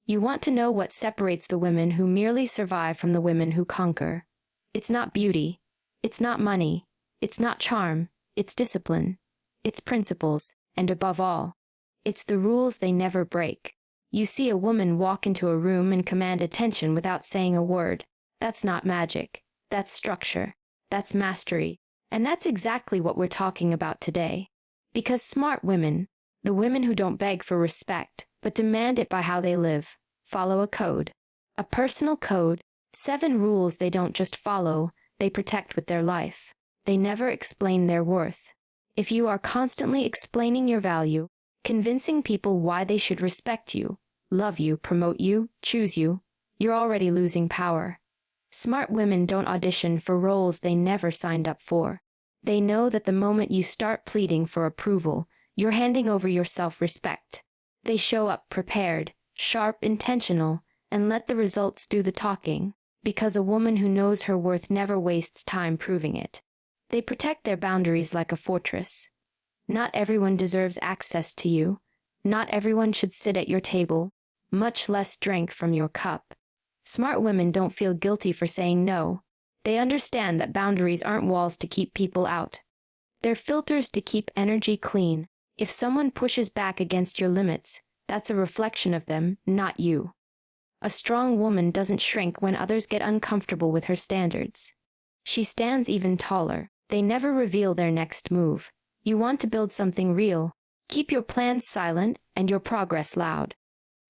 You want to know what separates the women who merely survive from the women who conquer. It's not beauty. It's not money. It's not charm. It's discipline. It's principles. And above all, it's the rules they never break. You see a woman walk into a room and command attention without saying a word. That's not magic. That's structure. That's mastery. And that's exactly what we're talking about today. Because smart women, the women who don't beg for respect, but demand it by how they live, follow a code. A personal code, 7 rules they don't just follow, they protect with their life. They never explain their worth. If you are constantly explaining your value, convincing people why they should respect you, love you, promote you, choose you, you're already losing power. Smart women don't audition for roles they never signed up for. They know that the moment you start pleading for approval, you're handing over your self-respect. They show up prepared, sharp, intentional, and let the results do the talking, because a woman who knows her worth never wastes time proving it. They protect their boundaries like a fortress. Not everyone deserves access to you. Not everyone should sit at your table, much less drink from your cup. Smart women don't feel guilty for saying no. They understand that boundaries aren't walls to keep people out. They're filters to keep energy clean. If someone pushes back against your limits, that's a reflection of them, not you. A strong woman doesn't shrink when others get uncomfortable with her standards. She stands even taller. They never reveal their next move. You want to build something real. Keep your plans silent and your progress loud.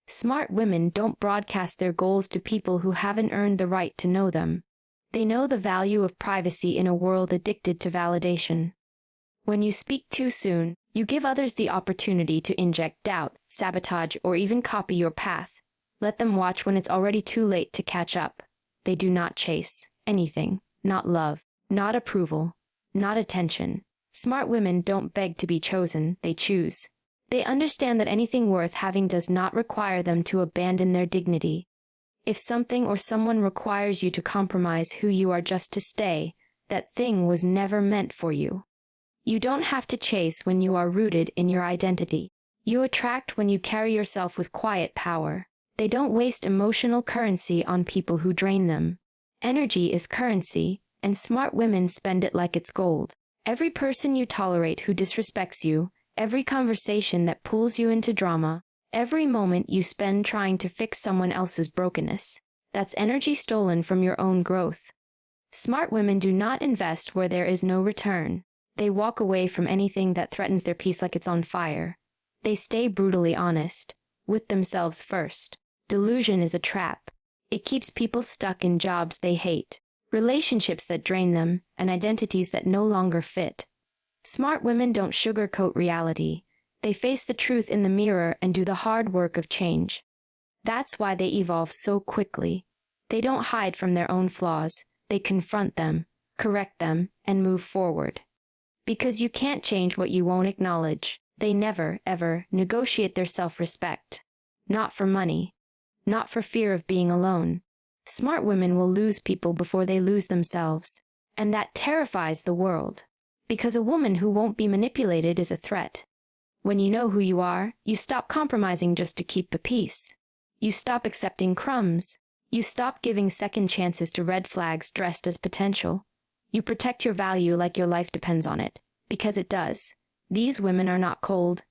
Smart women don't broadcast their goals to people who haven't earned the right to know them. They know the value of privacy in a world addicted to validation. When you speak too soon, you give others the opportunity to inject doubt, sabotage, or even copy your path. Let them watch when it's already too late to catch up. They do not chase anything, not love, not approval, not attention. Smart women don't beg to be chosen, they choose. They understand that anything worth having does not require them to abandon their dignity. If something or someone requires you to compromise who you are just to stay, that thing was never meant for you. You don't have to chase when you are rooted in your identity. You attract when you carry yourself with quiet power. They don't waste emotional currency on people who drain them. Energy is currency, and smart women spend it like it's gold. Every person you tolerate who disrespects you, every conversation that pulls you into drama, every moment you spend trying to fix someone else's brokenness, that's energy stolen from your own growth. Smart women do not invest where there is no return. They walk away from anything that threatens their peace like it's on fire. They stay brutally honest, with themselves first. Delusion is a trap. It keeps people stuck in jobs they hate, relationships that drain them, and identities that no longer fit. Smart women don't sugarcoat reality. They face the truth in the mirror and do the hard work of change. That's why they evolve so quickly. They don't hide from their own flaws. They confront them, correct them, and move forward. Because you can't change what you won't acknowledge. They never, ever negotiate their self-respect. Not for money. Not for fear of being alone. Smart women will lose people before they lose themselves. And that terrifies the world. Because a woman who won't be manipulated is a threat. When you know who you are, you stop compromising just to keep the peace. You stop accepting crumbs. You stop giving second chances to red flags dressed as potential. You protect your value like your life depends on it. Because it does. These women are not cold.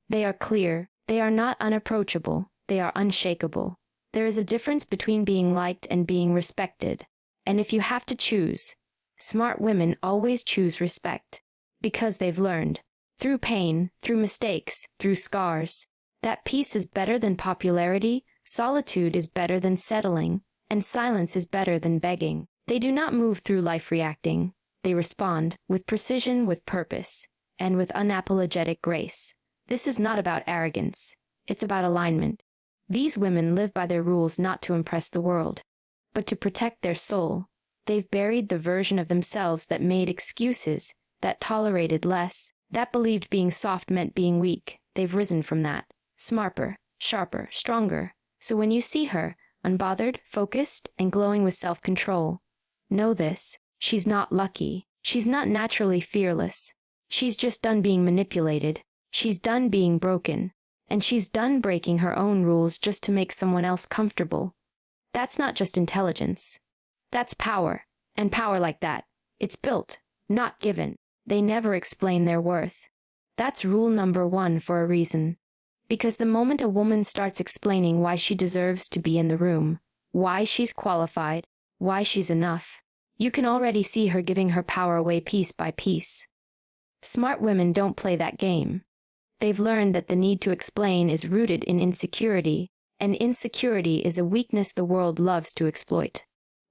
They are clear. They are not unapproachable. They are unshakable. There is a difference between being liked and being respected. And if you have to choose, smart women always choose respect. Because they've learned, through pain, through mistakes, through scars, that peace is better than popularity, solitude is better than settling, and silence is better than begging. They do not move through life reacting. They respond, with precision, with purpose, and with unapologetic grace. This is not about arrogance. It's about alignment. These women live by their rules not to impress the world, but to protect their soul. They've buried the version of themselves that made excuses, that tolerated less, that believed being soft meant being weak. They've risen from that, smarter, sharper, stronger. So when you see her, unbothered, focused, and glowing with self-control, know this: she's not lucky. She's not naturally fearless. She's just done being manipulated. She's done being broken. and she's done breaking her own rules just to make someone else comfortable. That's not just intelligence. That's power. And power like that, it's built, not given. They never explain their worth. That's rule number 1 for a reason. Because the moment a woman starts explaining why she deserves to be in the room, why she's qualified, why she's enough, you can already see her giving her power away piece by piece. Smart women don't play that game. They've learned that the need to explain is rooted in insecurity, and insecurity is a weakness the world loves to exploit.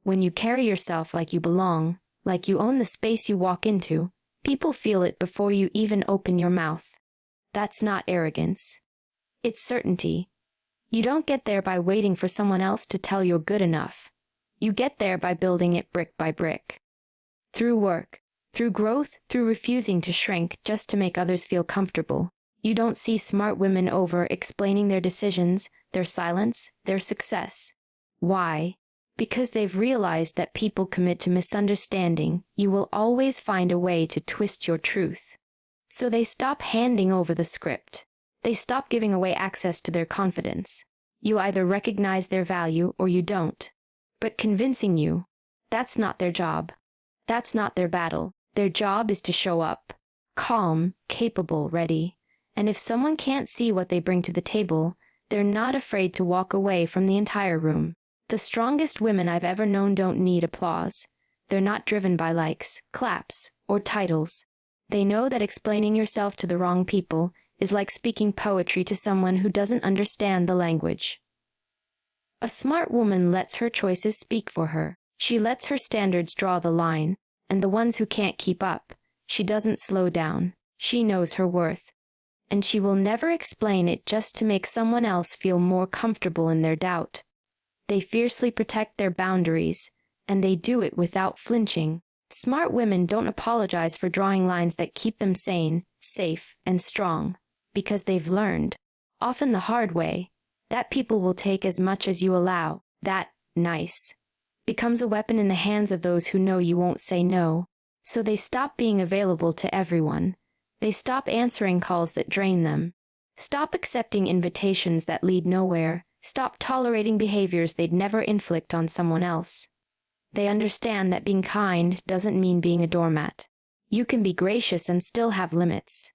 When you carry yourself like you belong, like you own the space you walk into, people feel it before you even open your mouth. That's not arrogance. It's certainty. You don't get there by waiting for someone else to tell you're good enough. You get there by building it brick by brick. Through work, through growth, through refusing to shrink just to make others feel comfortable. You don't see smart women over-explaining their decisions, their silence, their success. Why? Because they've realized that people commit to misunderstanding, you will always find a way to twist your truth. So they stop handing over the script. They stop giving away access to their confidence. You either recognize their value or you don't. But convincing you, that's not their job. That's not their battle. Their job is to show up. Calm, capable, ready. And if someone can't see what they bring to the table, they're not afraid to walk away from the entire room. The strongest women I've ever known don't need applause. They're not driven by likes, claps, or titles. They know that explaining yourself to the wrong people is like speaking poetry to someone who doesn't understand the language. A smart woman lets her choices speak for her. She lets her standards draw the line, and the ones who can't keep up, she doesn't slow down. She knows her worth. And she will never explain it just to make someone else feel more comfortable in their doubt. They fiercely protect their boundaries, and they do it without flinching. Smart women don't apologize for drawing lines that keep them sane, safe, and strong, because they've learned, often the hard way, that people will take as much as you allow. That nice becomes a weapon in the hands of those who know you won't say no. So they stop being available to everyone. They stop answering calls that drain them. Stop accepting invitations that lead nowhere. Stop tolerating behaviors they'd never inflict on someone else. They understand that being kind doesn't mean being a doormat. You can be gracious and still have limits.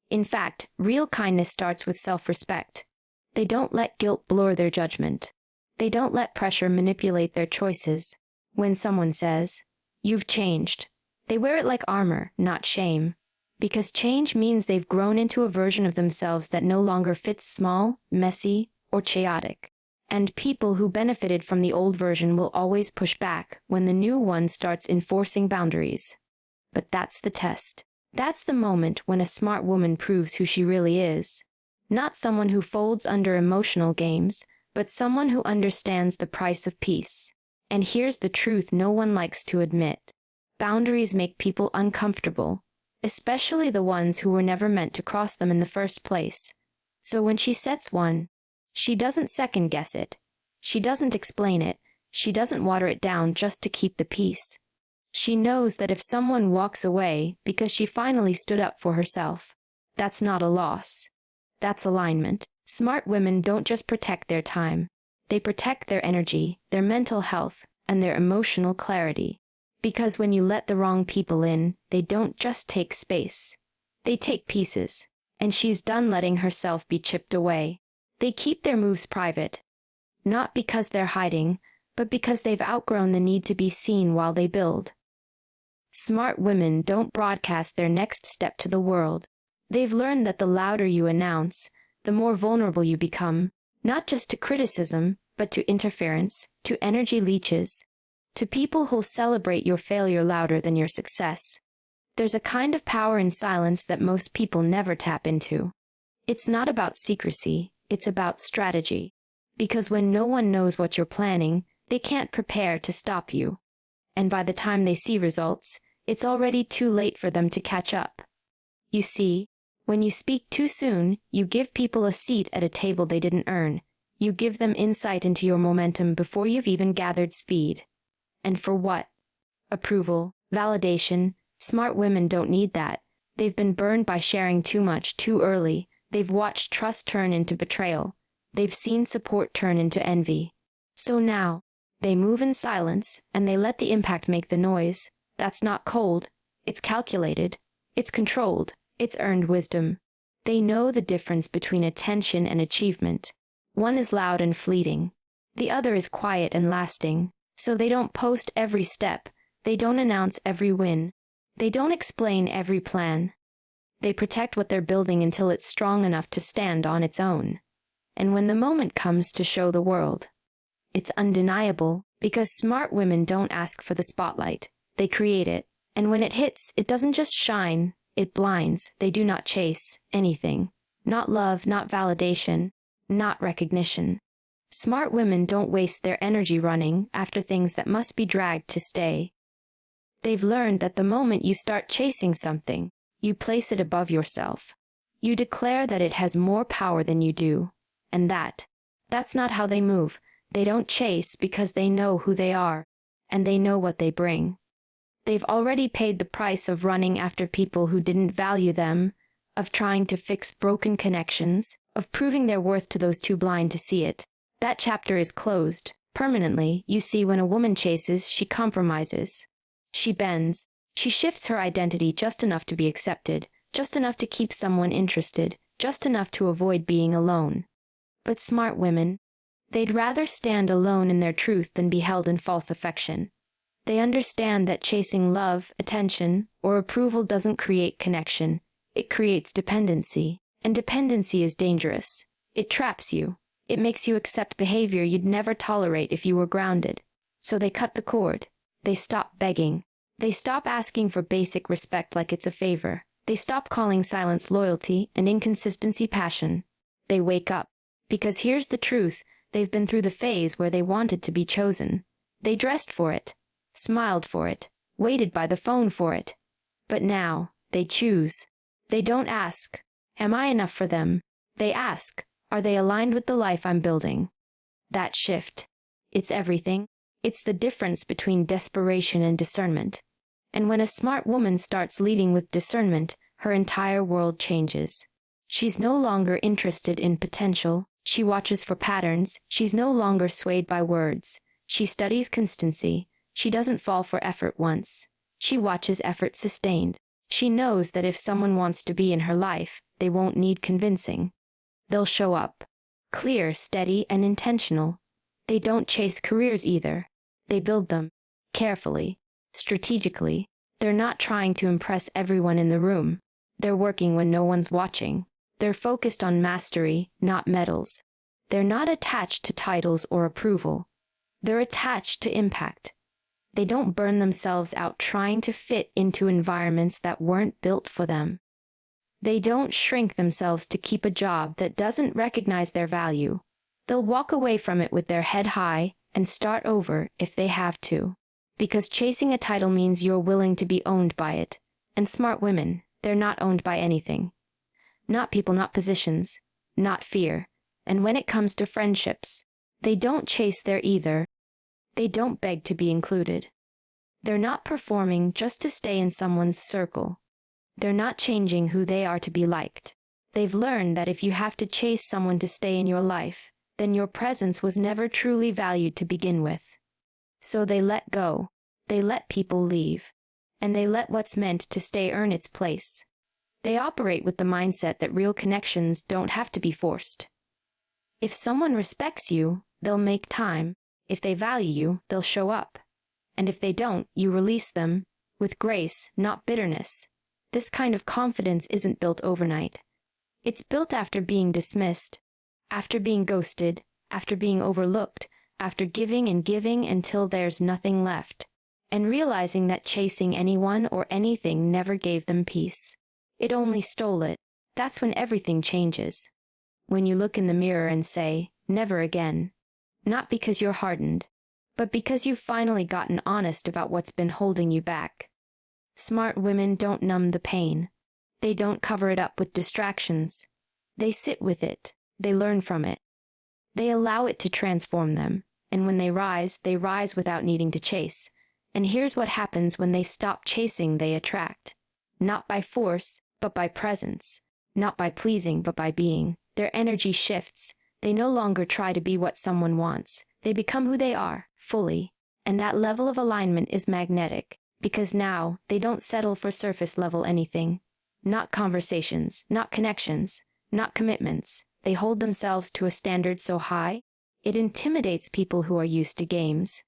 In fact, real kindness starts with self-respect. They don't let guilt blur their judgment. They don't let pressure manipulate their choices. When someone says, "You've changed," they wear it like armor, not shame. Because change means they've grown into a version of themselves that no longer fits small, messy, or chaotic. And people who benefited from the old version will always push back when the new one starts enforcing boundaries. But that's the test. That's the moment when a smart woman proves who she really is. Not someone who folds under emotional games, but someone who understands the price of peace. And here's the truth no one likes to admit. Boundaries make people uncomfortable, especially the ones who were never meant to cross them in the first place. So when she sets one, she doesn't second-guess it. She doesn't explain it. She doesn't water it down just to keep the peace. She knows that if someone walks away because she finally stood up for herself, that's not a loss. That's alignment. Smart women don't just protect their time. They protect their energy, their mental health, and their emotional clarity. Because when you let the wrong people in, they don't just take space. They take pieces. And she's done letting herself be chipped away. They keep their moves private. Not because they're hiding, but because they've outgrown the need to be seen while they build. Smart women don't broadcast their next step to the world. They've learned that the louder you announce, the more vulnerable you become, not just to criticism, but to interference, to energy leeches, to people who'll celebrate your failure louder than your success. There's a kind of power in silence that most people never tap into. It's not about secrecy, it's about strategy. Because when no one knows what you're planning, they can't prepare to stop you. And by the time they see results, it's already too late for them to catch up. You see, when you speak too soon, you give people a seat at a table they didn't earn. You give them insight into your momentum before you've even gathered speed. And for what? Approval, validation. Smart women don't need that. They've been burned by sharing too much too early. They've watched trust turn into betrayal. They've seen support turn into envy. So now, they move in silence, and they let the impact make the noise. That's not cold. It's calculated. It's controlled. It's earned wisdom. They know the difference between attention and achievement. One is loud and fleeting. The other is quiet and lasting. So they don't post every step. They don't announce every win. They don't explain every plan. They protect what they're building until it's strong enough to stand on its own. And when the moment comes to show the world, it's undeniable, because smart women don't ask for the spotlight. They create it. And when it hits, it doesn't just shine, it blinds. They do not chase anything. Not love, not validation, not recognition. Smart women don't waste their energy running after things that must be dragged to stay. They've learned that the moment you start chasing something, you place it above yourself. You declare that it has more power than you do. And that's not how they move. They don't chase because they know who they are, and they know what they bring. They've already paid the price of running after people who didn't value them, of trying to fix broken connections, of proving their worth to those too blind to see it. That chapter is closed. Permanently, you see, when a woman chases, she compromises. She bends. She shifts her identity just enough to be accepted, just enough to keep someone interested, just enough to avoid being alone. But smart women, they'd rather stand alone in their truth than be held in false affection. They understand that chasing love, attention, or approval doesn't create connection. It creates dependency, and dependency is dangerous. It traps you. It makes you accept behavior you'd never tolerate if you were grounded. So they cut the cord. They stop begging. They stop asking for basic respect like it's a favor. They stop calling silence loyalty and inconsistency passion. They wake up. Because here's the truth, they've been through the phase where they wanted to be chosen. They dressed for it, smiled for it, waited by the phone for it. But now, they choose. They don't ask, am I enough for them? They ask, are they aligned with the life I'm building? That shift, it's everything. It's the difference between desperation and discernment. And when a smart woman starts leading with discernment, her entire world changes. She's no longer interested in potential. She watches for patterns. She's no longer swayed by words. She studies constancy. She doesn't fall for effort once. She watches effort sustained. She knows that if someone wants to be in her life, they won't need convincing. They'll show up. Clear, steady, and intentional. They don't chase careers either. They build them. Carefully. Strategically. They're not trying to impress everyone in the room. They're working when no one's watching. They're focused on mastery, not medals. They're not attached to titles or approval. They're attached to impact. They don't burn themselves out trying to fit into environments that weren't built for them. They don't shrink themselves to keep a job that doesn't recognize their value. They'll walk away from it with their head high and start over if they have to. Because chasing a title means you're willing to be owned by it. And smart women, they're not owned by anything. Not people, not positions, not fear. And when it comes to friendships, they don't chase there either. They don't beg to be included. They're not performing just to stay in someone's circle. They're not changing who they are to be liked. They've learned that if you have to chase someone to stay in your life, then your presence was never truly valued to begin with. So they let go. They let people leave. And they let what's meant to stay earn its place. They operate with the mindset that real connections don't have to be forced. If someone respects you, they'll make time. If they value you, they'll show up. And if they don't, you release them, with grace, not bitterness. This kind of confidence isn't built overnight. It's built after being dismissed, after being ghosted, after being overlooked, after giving and giving until there's nothing left, and realizing that chasing anyone or anything never gave them peace. It only stole it. That's when everything changes. When you look in the mirror and say, never again. Not because you're hardened, but because you've finally gotten honest about what's been holding you back. Smart women don't numb the pain. They don't cover it up with distractions. They sit with it. They learn from it. They allow it to transform them. And when they rise without needing to chase. And here's what happens when they stop chasing, they attract. Not by force, but by presence. Not by pleasing, but by being. Their energy shifts. They no longer try to be what someone wants. They become who they are, fully. And that level of alignment is magnetic, because now they don't settle for surface level anything. Not conversations, not connections, not commitments. They hold themselves to a standard so high, it intimidates people who are used to games.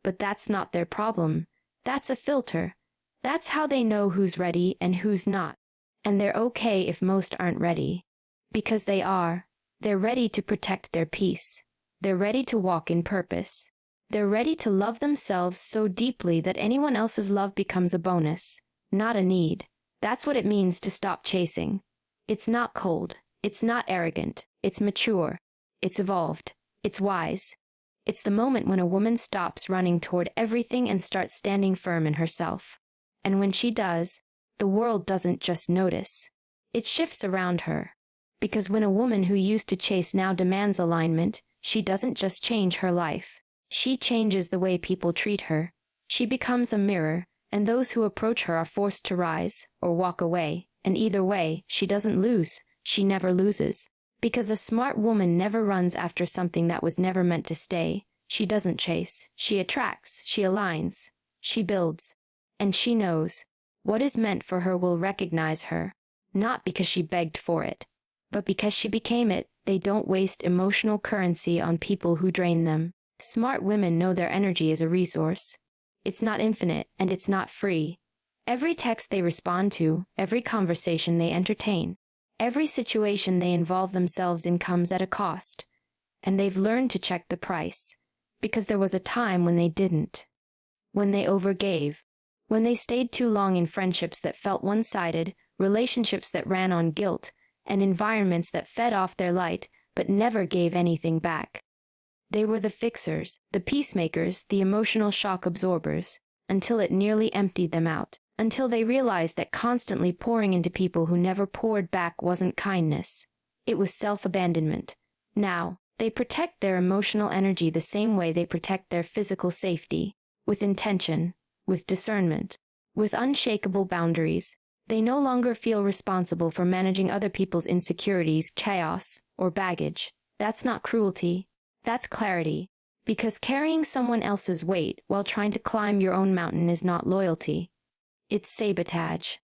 But that's not their problem. That's a filter. That's how they know who's ready and who's not. And they're okay if most aren't ready. Because they are. They're ready to protect their peace. They're ready to walk in purpose. They're ready to love themselves so deeply that anyone else's love becomes a bonus, not a need. That's what it means to stop chasing. It's not cold. It's not arrogant. It's mature. It's evolved. It's wise. It's the moment when a woman stops running toward everything and starts standing firm in herself. And when she does, the world doesn't just notice. It shifts around her. Because when a woman who used to chase now demands alignment, she doesn't just change her life. She changes the way people treat her. She becomes a mirror, and those who approach her are forced to rise or walk away. And either way, she doesn't lose. She never loses. Because a smart woman never runs after something that was never meant to stay. She doesn't chase. She attracts. She aligns. She builds. And she knows. What is meant for her will recognize her. Not because she begged for it, but because she became it. They don't waste emotional currency on people who drain them. Smart women know their energy is a resource. It's not infinite, and it's not free. Every text they respond to, every conversation they entertain, every situation they involve themselves in comes at a cost. And they've learned to check the price. Because there was a time when they didn't. When they overgave. When they stayed too long in friendships that felt one-sided, relationships that ran on guilt, and environments that fed off their light, but never gave anything back. They were the fixers, the peacemakers, the emotional shock absorbers, until it nearly emptied them out, until they realized that constantly pouring into people who never poured back wasn't kindness. It was self-abandonment. Now, they protect their emotional energy the same way they protect their physical safety, with intention, with discernment, with unshakable boundaries. They no longer feel responsible for managing other people's insecurities, chaos, or baggage. That's not cruelty. That's clarity. Because carrying someone else's weight while trying to climb your own mountain is not loyalty. It's sabotage.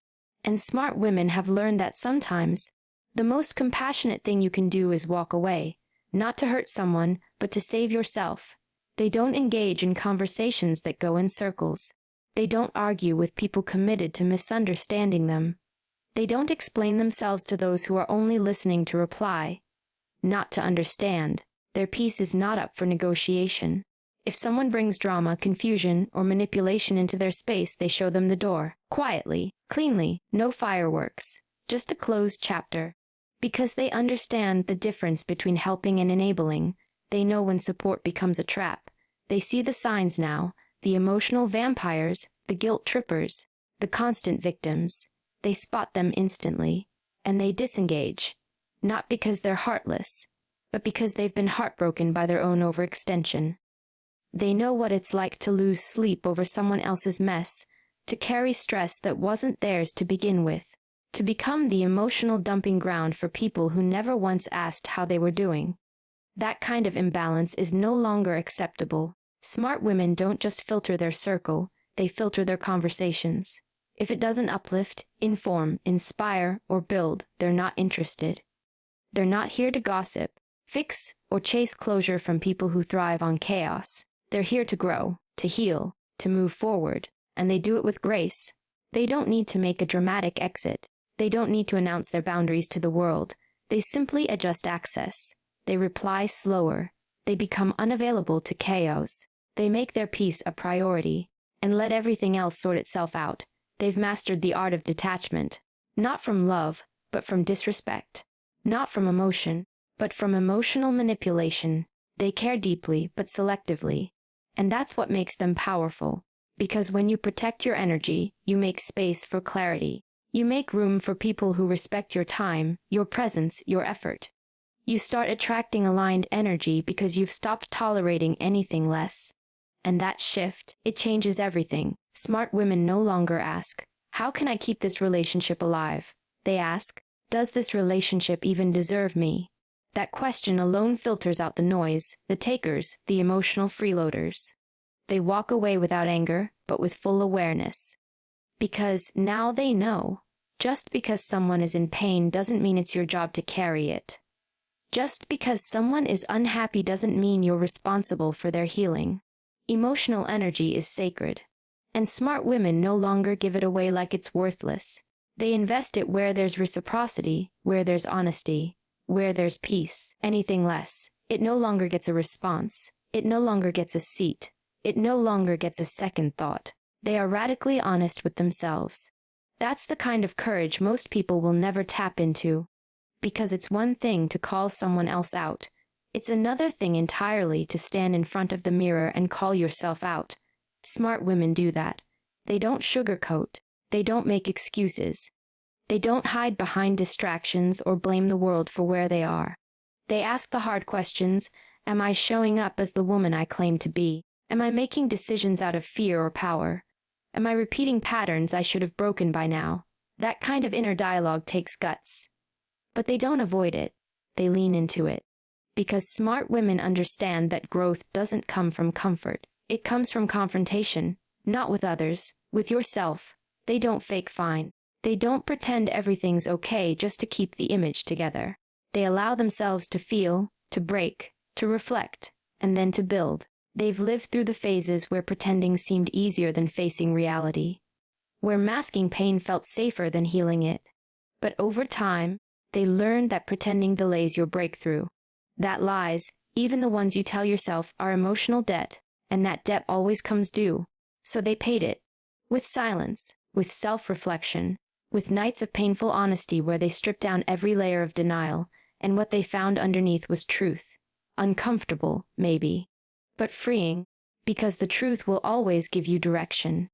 And smart women have learned that sometimes the most compassionate thing you can do is walk away, not to hurt someone, but to save yourself. They don't engage in conversations that go in circles. They don't argue with people committed to misunderstanding them. They don't explain themselves to those who are only listening to reply, not to understand. Their peace is not up for negotiation. If someone brings drama, confusion, or manipulation into their space, they show them the door. Quietly, cleanly, no fireworks. Just a closed chapter. Because they understand the difference between helping and enabling. They know when support becomes a trap. They see the signs now. The emotional vampires, the guilt trippers, the constant victims. They spot them instantly. And they disengage. Not because they're heartless, but because they've been heartbroken by their own overextension. They know what it's like to lose sleep over someone else's mess, to carry stress that wasn't theirs to begin with, to become the emotional dumping ground for people who never once asked how they were doing. That kind of imbalance is no longer acceptable. Smart women don't just filter their circle, they filter their conversations. If it doesn't uplift, inform, inspire, or build, they're not interested. They're not here to gossip, fix, or chase closure from people who thrive on chaos. They're here to grow, to heal, to move forward, and they do it with grace. They don't need to make a dramatic exit. They don't need to announce their boundaries to the world. They simply adjust access. They reply slower. They become unavailable to chaos. They make their peace a priority, and let everything else sort itself out. They've mastered the art of detachment, not from love, but from disrespect. Not from emotion, but from emotional manipulation. They care deeply, but selectively. And that's what makes them powerful. Because when you protect your energy, you make space for clarity. You make room for people who respect your time, your presence, your effort. You start attracting aligned energy because you've stopped tolerating anything less. And that shift, it changes everything. Smart women no longer ask, how can I keep this relationship alive? They ask, Does this relationship even deserve me? That question alone filters out the noise, the takers, the emotional freeloaders. They walk away without anger, but with full awareness. Because now they know. Just because someone is in pain doesn't mean it's your job to carry it. Just because someone is unhappy doesn't mean you're responsible for their healing. Emotional energy is sacred. And smart women no longer give it away like it's worthless. They invest it where there's reciprocity, where there's honesty, where there's peace. Anything less, it no longer gets a response. It no longer gets a seat. It no longer gets a second thought. They are radically honest with themselves. That's the kind of courage most people will never tap into. Because it's one thing to call someone else out. It's another thing entirely to stand in front of the mirror and call yourself out. Smart women do that. They don't sugarcoat. They don't make excuses. They don't hide behind distractions or blame the world for where they are. They ask the hard questions. Am I showing up as the woman I claim to be? Am I making decisions out of fear or power? Am I repeating patterns I should have broken by now? That kind of inner dialogue takes guts. But they don't avoid it. They lean into it. Because smart women understand that growth doesn't come from comfort. It comes from confrontation, not with others, with yourself. They don't fake fine. They don't pretend everything's okay just to keep the image together. They allow themselves to feel, to break, to reflect, and then to build. They've lived through the phases where pretending seemed easier than facing reality, where masking pain felt safer than healing it. But over time, they learned that pretending delays your breakthrough. That lies, even the ones you tell yourself, are emotional debt, and that debt always comes due. So they paid it. With silence, with self-reflection, with nights of painful honesty where they stripped down every layer of denial, and what they found underneath was truth. Uncomfortable, maybe, but freeing, because the truth will always give you direction.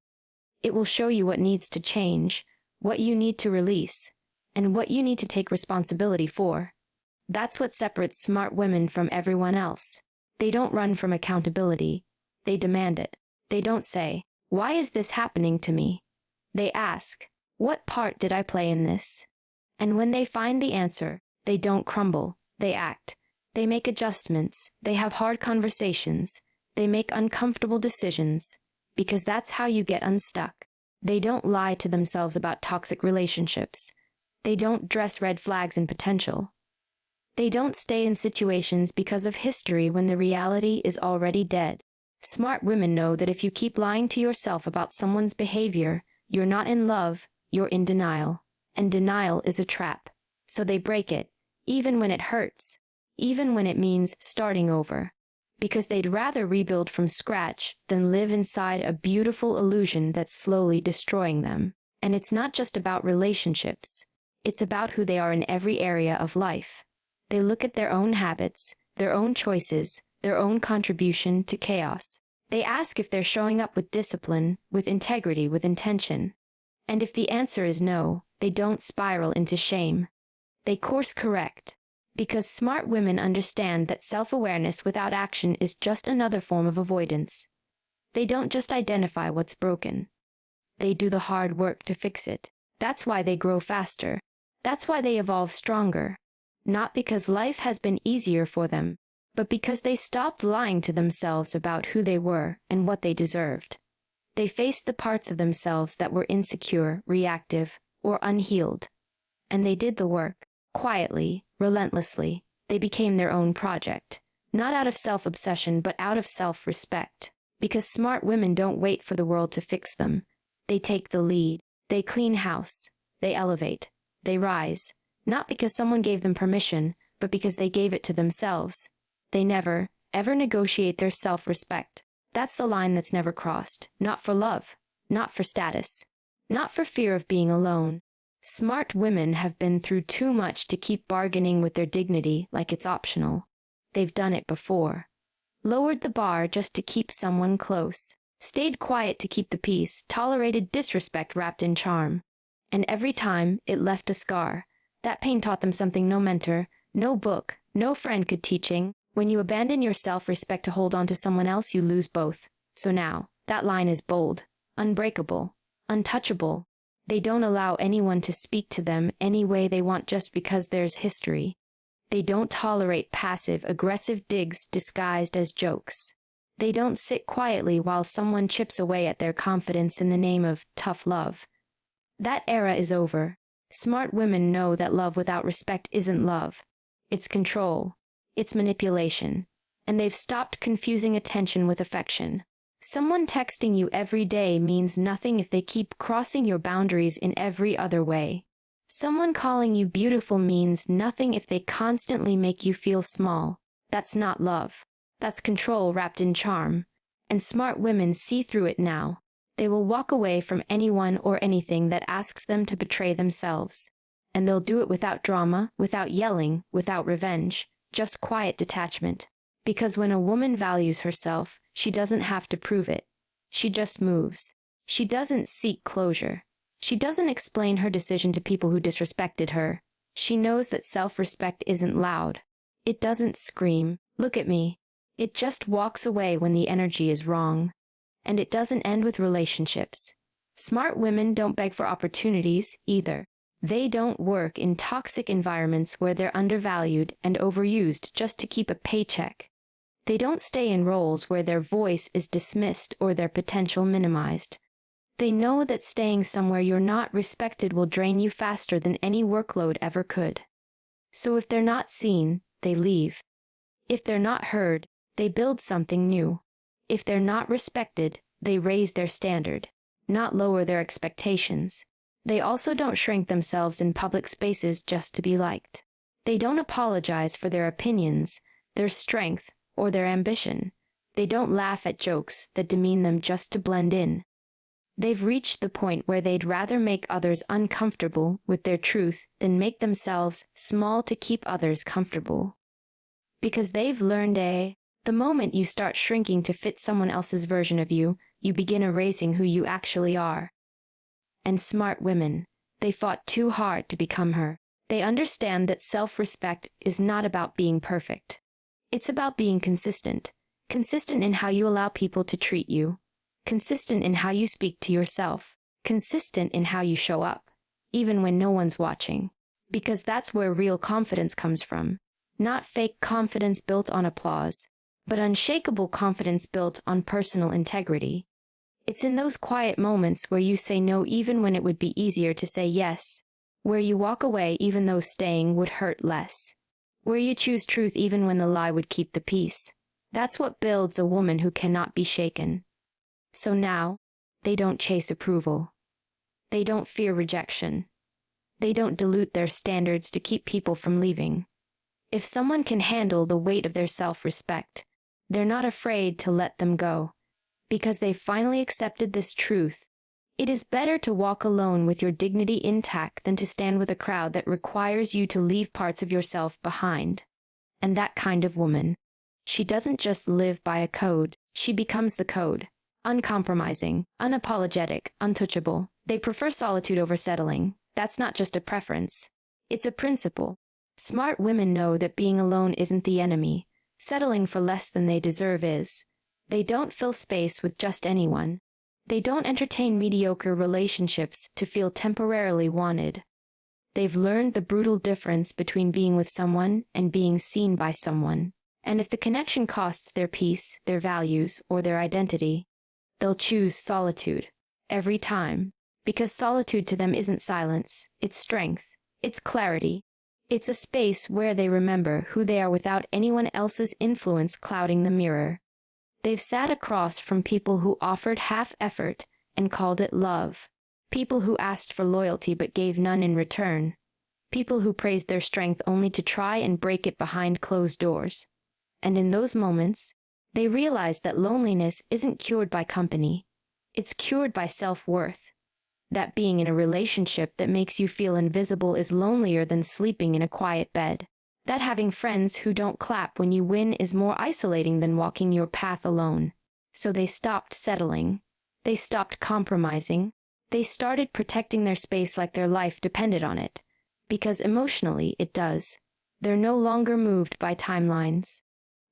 It will show you what needs to change, what you need to release, and what you need to take responsibility for. That's what separates smart women from everyone else. They don't run from accountability. They demand it. They don't say, "Why is this happening to me?" They ask, "What part did I play in this?" And when they find the answer, they don't crumble. They act. They make adjustments. They have hard conversations. They make uncomfortable decisions. Because that's how you get unstuck. They don't lie to themselves about toxic relationships. They don't dress red flags in potential. They don't stay in situations because of history when the reality is already dead. Smart women know that if you keep lying to yourself about someone's behavior, you're not in love, you're in denial. And denial is a trap. So they break it, even when it hurts, even when it means starting over. Because they'd rather rebuild from scratch than live inside a beautiful illusion that's slowly destroying them. And it's not just about relationships. It's about who they are in every area of life. They look at their own habits, their own choices, their own contribution to chaos. They ask if they're showing up with discipline, with integrity, with intention. And if the answer is no, they don't spiral into shame. They course correct. Because smart women understand that self-awareness without action is just another form of avoidance. They don't just identify what's broken. They do the hard work to fix it. That's why they grow faster. That's why they evolve stronger. Not because life has been easier for them, but because they stopped lying to themselves about who they were and what they deserved. They faced the parts of themselves that were insecure, reactive, or unhealed. And they did the work, quietly, relentlessly. They became their own project, not out of self-obsession but out of self-respect. Because smart women don't wait for the world to fix them. They take the lead. They clean house. They elevate. They rise. Not because someone gave them permission, but because they gave it to themselves. They never, ever negotiate their self-respect. That's the line that's never crossed. Not for love. Not for status. Not for fear of being alone. Smart women have been through too much to keep bargaining with their dignity like it's optional. They've done it before. Lowered the bar just to keep someone close. Stayed quiet to keep the peace. Tolerated disrespect wrapped in charm. And every time, it left a scar. That pain taught them something no mentor, no book, no friend could teaching. When you abandon your self-respect to hold on to someone else, you lose both. So now, that line is bold, unbreakable, untouchable. They don't allow anyone to speak to them any way they want just because there's history. They don't tolerate passive-aggressive digs disguised as jokes. They don't sit quietly while someone chips away at their confidence in the name of tough love. That era is over. Smart women know that love without respect isn't love. It's control. It's manipulation. And they've stopped confusing attention with affection. Someone texting you every day means nothing if they keep crossing your boundaries in every other way. Someone calling you beautiful means nothing if they constantly make you feel small. That's not love. That's control wrapped in charm. And smart women see through it now. They will walk away from anyone or anything that asks them to betray themselves. And they'll do it without drama, without yelling, without revenge, just quiet detachment. Because when a woman values herself, she doesn't have to prove it. She just moves. She doesn't seek closure. She doesn't explain her decision to people who disrespected her. She knows that self-respect isn't loud. It doesn't scream, "Look at me." It just walks away when the energy is wrong. And it doesn't end with relationships. Smart women don't beg for opportunities, either. They don't work in toxic environments where they're undervalued and overused just to keep a paycheck. They don't stay in roles where their voice is dismissed or their potential minimized. They know that staying somewhere you're not respected will drain you faster than any workload ever could. So if they're not seen, they leave. If they're not heard, they build something new. If they're not respected, they raise their standard, not lower their expectations. They also don't shrink themselves in public spaces just to be liked. They don't apologize for their opinions, their strength, or their ambition. They don't laugh at jokes that demean them just to blend in. They've reached the point where they'd rather make others uncomfortable with their truth than make themselves small to keep others comfortable. Because they've learned the moment you start shrinking to fit someone else's version of you, you begin erasing who you actually are. And smart women, they fought too hard to become her. They understand that self-respect is not about being perfect. It's about being consistent. Consistent in how you allow people to treat you. Consistent in how you speak to yourself. Consistent in how you show up, even when no one's watching. Because that's where real confidence comes from. Not fake confidence built on applause, but unshakable confidence built on personal integrity. It's in those quiet moments where you say no even when it would be easier to say yes, where you walk away even though staying would hurt less, where you choose truth even when the lie would keep the peace. That's what builds a woman who cannot be shaken. So now, they don't chase approval. They don't fear rejection. They don't dilute their standards to keep people from leaving. If someone can handle the weight of their self-respect, they're not afraid to let them go. Because they've finally accepted this truth. It is better to walk alone with your dignity intact than to stand with a crowd that requires you to leave parts of yourself behind. And that kind of woman, she doesn't just live by a code, she becomes the code. Uncompromising, unapologetic, untouchable. They prefer solitude over settling. That's not just a preference. It's a principle. Smart women know that being alone isn't the enemy. Settling for less than they deserve is. They don't fill space with just anyone. They don't entertain mediocre relationships to feel temporarily wanted. They've learned the brutal difference between being with someone and being seen by someone. And if the connection costs their peace, their values, or their identity, they'll choose solitude. Every time. Because solitude to them isn't silence, it's strength, it's clarity. It's a space where they remember who they are without anyone else's influence clouding the mirror. They've sat across from people who offered half effort and called it love. People who asked for loyalty but gave none in return. People who praised their strength only to try and break it behind closed doors. And in those moments, they realized that loneliness isn't cured by company. It's cured by self-worth. That being in a relationship that makes you feel invisible is lonelier than sleeping in a quiet bed. That having friends who don't clap when you win is more isolating than walking your path alone. So they stopped settling. They stopped compromising. They started protecting their space like their life depended on it. Because emotionally, it does. They're no longer moved by timelines.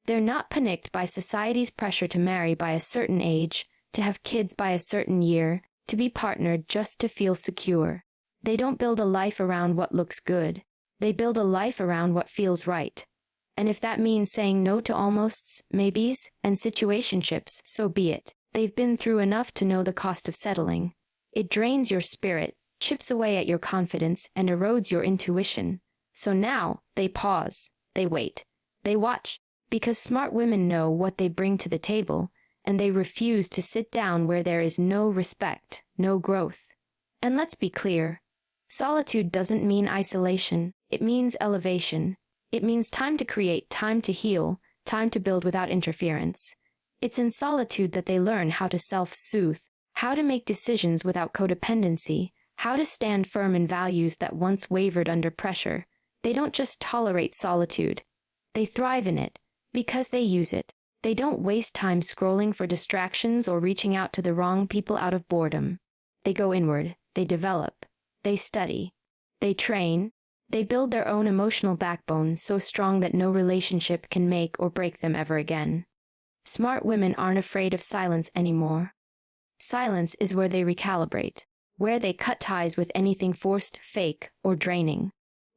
They're not panicked by society's pressure to marry by a certain age, to have kids by a certain year, to be partnered just to feel secure. They don't build a life around what looks good. They build a life around what feels right. And if that means saying no to almosts, maybes, and situationships, so be it. They've been through enough to know the cost of settling. It drains your spirit, chips away at your confidence, and erodes your intuition. So now, they pause, they wait, they watch, because smart women know what they bring to the table, and they refuse to sit down where there is no respect, no growth. And let's be clear, solitude doesn't mean isolation, it means elevation. It means time to create, time to heal, time to build without interference. It's in solitude that they learn how to self-soothe, how to make decisions without codependency, how to stand firm in values that once wavered under pressure. They don't just tolerate solitude. They thrive in it, because they use it. They don't waste time scrolling for distractions or reaching out to the wrong people out of boredom. They go inward, they develop, they study, they train, they build their own emotional backbone so strong that no relationship can make or break them ever again. Smart women aren't afraid of silence anymore. Silence is where they recalibrate, where they cut ties with anything forced, fake, or draining,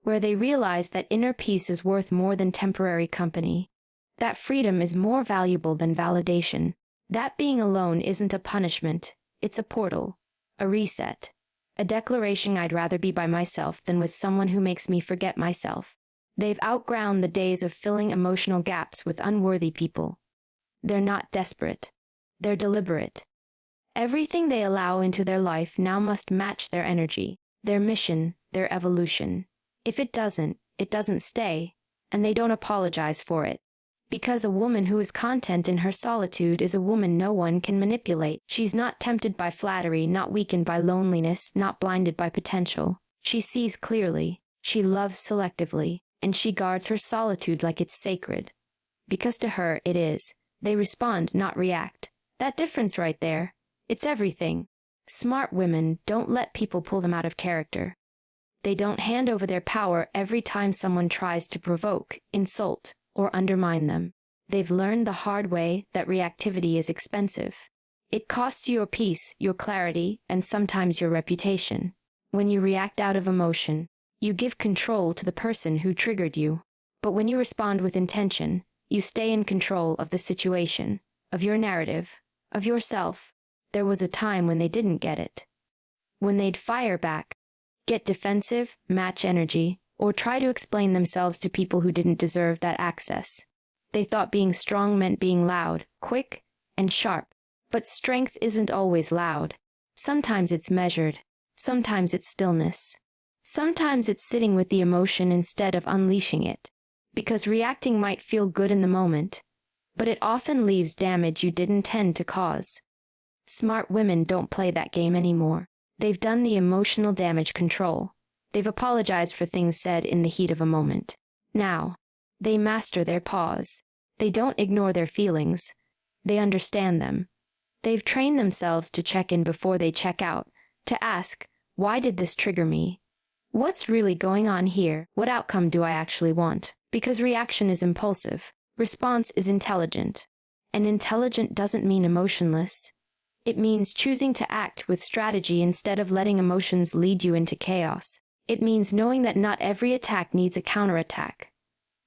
where they realize that inner peace is worth more than temporary company, that freedom is more valuable than validation, that being alone isn't a punishment, it's a portal, a reset, a declaration I'd rather be by myself than with someone who makes me forget myself. They've outgrown the days of filling emotional gaps with unworthy people. They're not desperate. They're deliberate. Everything they allow into their life now must match their energy, their mission, their evolution. If it doesn't stay, and they don't apologize for it. Because a woman who is content in her solitude is a woman no one can manipulate. She's not tempted by flattery, not weakened by loneliness, not blinded by potential. She sees clearly, she loves selectively, and she guards her solitude like it's sacred. Because to her it is. They respond, not react. That difference right there, it's everything. Smart women don't let people pull them out of character. They don't hand over their power every time someone tries to provoke, insult, or undermine them. They've learned the hard way that reactivity is expensive. It costs you your peace, your clarity, and sometimes your reputation. When you react out of emotion, you give control to the person who triggered you. But when you respond with intention, you stay in control of the situation, of your narrative, of yourself. There was a time when they didn't get it. When they'd fire back, get defensive, match energy, or try to explain themselves to people who didn't deserve that access. They thought being strong meant being loud, quick, and sharp. But strength isn't always loud. Sometimes it's measured. Sometimes it's stillness. Sometimes it's sitting with the emotion instead of unleashing it. Because reacting might feel good in the moment, but it often leaves damage you didn't intend to cause. Smart women don't play that game anymore. They've done the emotional damage control. They've apologized for things said in the heat of a moment. Now, they master their pause. They don't ignore their feelings. They understand them. They've trained themselves to check in before they check out, to ask, why did this trigger me? What's really going on here? What outcome do I actually want? Because reaction is impulsive. Response is intelligent. And intelligent doesn't mean emotionless. It means choosing to act with strategy instead of letting emotions lead you into chaos. It means knowing that not every attack needs a counterattack.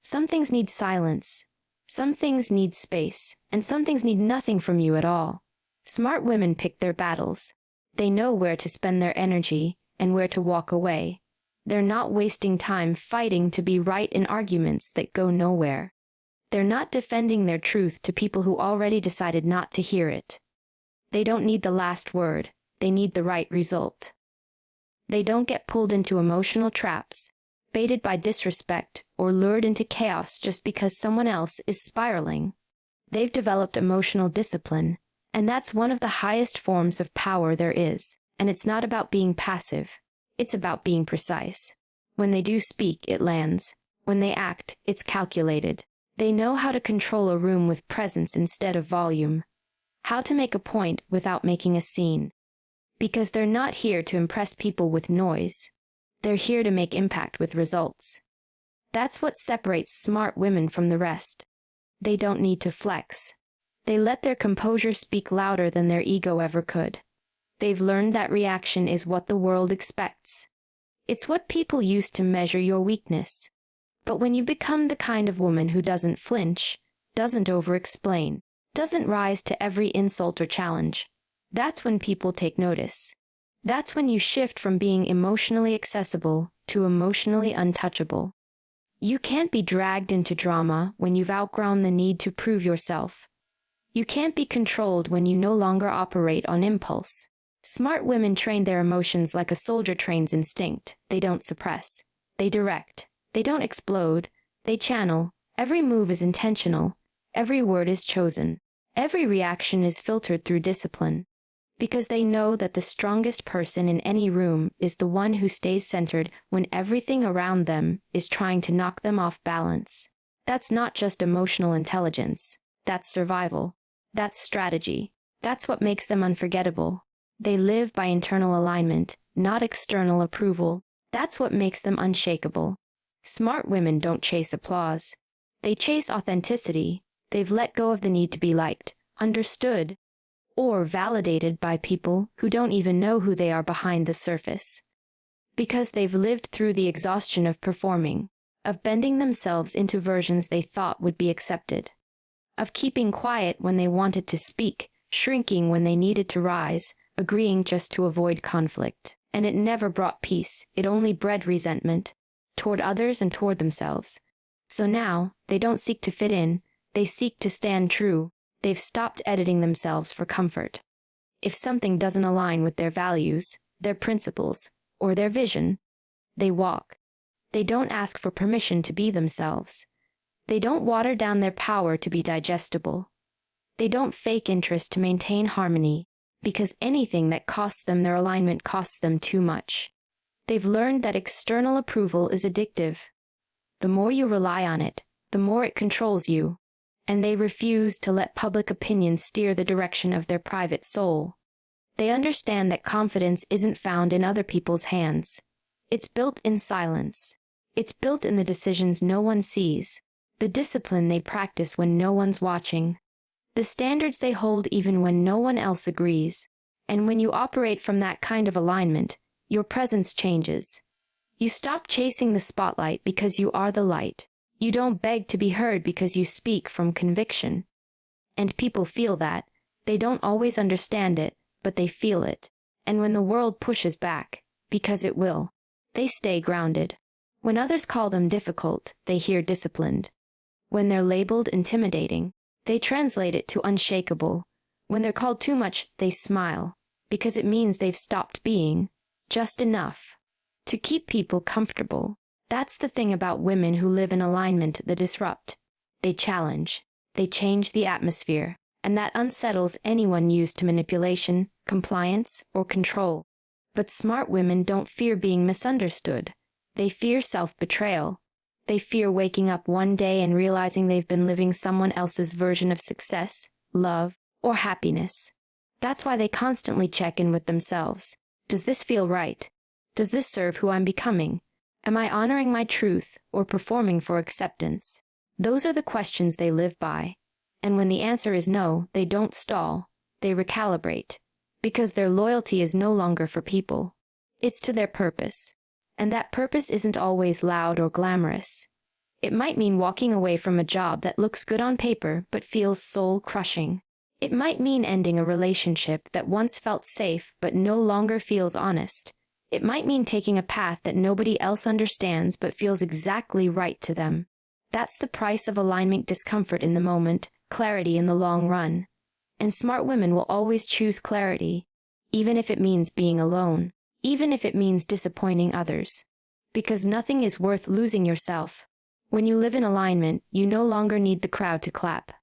Some things need silence. Some things need space. And some things need nothing from you at all. Smart women pick their battles. They know where to spend their energy and where to walk away. They're not wasting time fighting to be right in arguments that go nowhere. They're not defending their truth to people who already decided not to hear it. They don't need the last word. They need the right result. They don't get pulled into emotional traps, baited by disrespect, or lured into chaos just because someone else is spiraling. They've developed emotional discipline, and that's one of the highest forms of power there is. And it's not about being passive. It's about being precise. When they do speak, it lands. When they act, it's calculated. They know how to control a room with presence instead of volume. How to make a point without making a scene. Because they're not here to impress people with noise. They're here to make impact with results. That's what separates smart women from the rest. They don't need to flex. They let their composure speak louder than their ego ever could. They've learned that reaction is what the world expects. It's what people use to measure your weakness. But when you become the kind of woman who doesn't flinch, doesn't over-explain, doesn't rise to every insult or challenge, that's when people take notice. That's when you shift from being emotionally accessible to emotionally untouchable. You can't be dragged into drama when you've outgrown the need to prove yourself. You can't be controlled when you no longer operate on impulse. Smart women train their emotions like a soldier trains instinct. They don't suppress. They direct. They don't explode. They channel. Every move is intentional. Every word is chosen. Every reaction is filtered through discipline. Because they know that the strongest person in any room is the one who stays centered when everything around them is trying to knock them off balance. That's not just emotional intelligence. That's survival. That's strategy. That's what makes them unforgettable. They live by internal alignment, not external approval. That's what makes them unshakable. Smart women don't chase applause. They chase authenticity. They've let go of the need to be liked, understood, or validated by people who don't even know who they are behind the surface. Because they've lived through the exhaustion of performing, of bending themselves into versions they thought would be accepted, of keeping quiet when they wanted to speak, shrinking when they needed to rise, agreeing just to avoid conflict. And it never brought peace, it only bred resentment, toward others and toward themselves. So now, they don't seek to fit in, they seek to stand true. They've stopped editing themselves for comfort. If something doesn't align with their values, their principles, or their vision, they walk. They don't ask for permission to be themselves. They don't water down their power to be digestible. They don't fake interest to maintain harmony, because anything that costs them their alignment costs them too much. They've learned that external approval is addictive. The more you rely on it, the more it controls you. And they refuse to let public opinion steer the direction of their private soul. They understand that confidence isn't found in other people's hands. It's built in silence. It's built in the decisions no one sees, the discipline they practice when no one's watching, the standards they hold even when no one else agrees. And when you operate from that kind of alignment, your presence changes. You stop chasing the spotlight because you are the light. You don't beg to be heard because you speak from conviction. And people feel that. They don't always understand it, but they feel it. And when the world pushes back, because it will, they stay grounded. When others call them difficult, they hear disciplined. When they're labeled intimidating, they translate it to unshakable. When they're called too much, they smile, because it means they've stopped being just enough to keep people comfortable. That's the thing about women who live in alignment that disrupt. They challenge. They change the atmosphere. And that unsettles anyone used to manipulation, compliance, or control. But smart women don't fear being misunderstood. They fear self-betrayal. They fear waking up one day and realizing they've been living someone else's version of success, love, or happiness. That's why they constantly check in with themselves. Does this feel right? Does this serve who I'm becoming? Am I honoring my truth or performing for acceptance? Those are the questions they live by. And when the answer is no, they don't stall. They recalibrate. Because their loyalty is no longer for people. It's to their purpose. And that purpose isn't always loud or glamorous. It might mean walking away from a job that looks good on paper but feels soul-crushing. It might mean ending a relationship that once felt safe but no longer feels honest. It might mean taking a path that nobody else understands but feels exactly right to them. That's the price of alignment: discomfort in the moment, clarity in the long run. And smart women will always choose clarity, even if it means being alone, even if it means disappointing others. Because nothing is worth losing yourself. When you live in alignment, you no longer need the crowd to clap.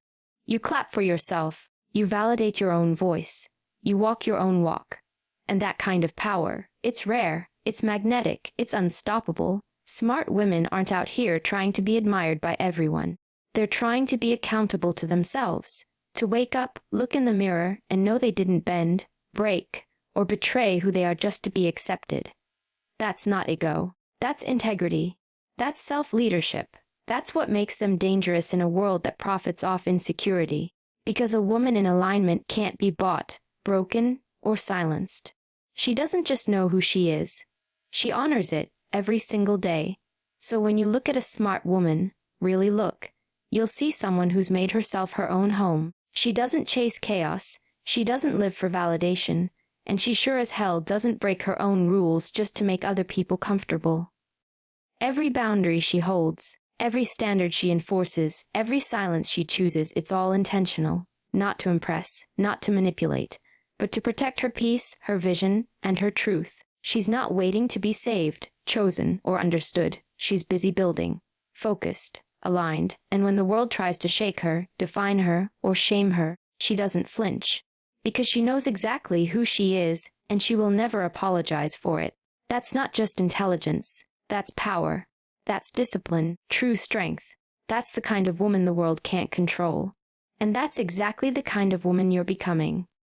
You clap for yourself. You validate your own voice. You walk your own walk. And that kind of power, it's rare, it's magnetic, it's unstoppable. Smart women aren't out here trying to be admired by everyone. They're trying to be accountable to themselves, to wake up, look in the mirror, and know they didn't bend, break, or betray who they are just to be accepted. That's not ego. That's integrity. That's self-leadership. That's what makes them dangerous in a world that profits off insecurity. Because a woman in alignment can't be bought, broken, or silenced. She doesn't just know who she is. She honors it every single day. So when you look at a smart woman, really look, you'll see someone who's made herself her own home. She doesn't chase chaos, she doesn't live for validation, and she sure as hell doesn't break her own rules just to make other people comfortable. Every boundary she holds, every standard she enforces, every silence she chooses, it's all intentional. Not to impress, not to manipulate, but to protect her peace, her vision, and her truth. She's not waiting to be saved, chosen, or understood. She's busy building, focused, aligned, and when the world tries to shake her, define her, or shame her, she doesn't flinch. Because she knows exactly who she is, and she will never apologize for it. That's not just intelligence. That's power. That's discipline, true strength. That's the kind of woman the world can't control. And that's exactly the kind of woman you're becoming.